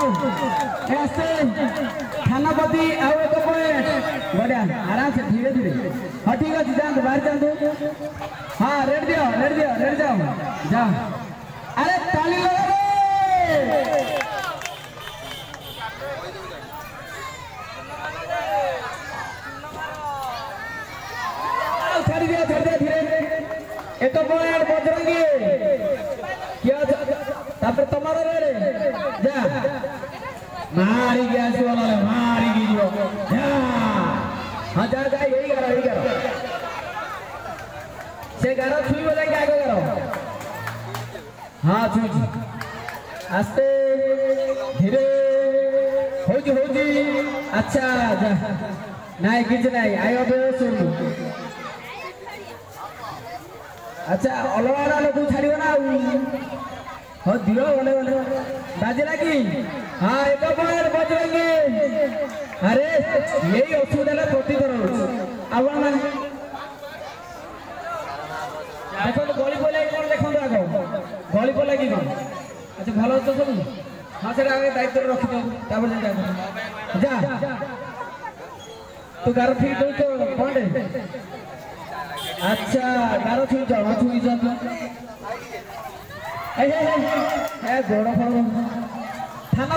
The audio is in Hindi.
ऐसे थानापति आउ एक पॉइंट बढ़िया आराम से धीरे धीरे हाँ ठीक अच्छे जाओ बाहर जाओ हाँ रेड जाओ जा अरे ताली लगा छाड़ दिया धीरे एक पॉइंट बजरंगी क्या तापर तुम्हारा रे जा मारी गया वाला मारी गियो जा हां जा यही करो से गारो छुई बजाई के आगे करो हां छुई आस्ते धीरे हो जी अच्छा जा नहीं किछ नहीं आयो बे सुन अच्छा अलवाड़ा लोग छाड़ियो ना हाँ दियो बोले बाजे लगी हाँ एक बार बजरंगी अरे यही असुविधा प्रति देखो गली पड़े कौन देखो आग गली पड़े कि कौन अच्छा भल तो सब हाँ से आगे दायित्व रखी जा तू गार ठीक दो तो कौन अच्छा गारो छुई जाओ छुई जाओ गोड़ थाना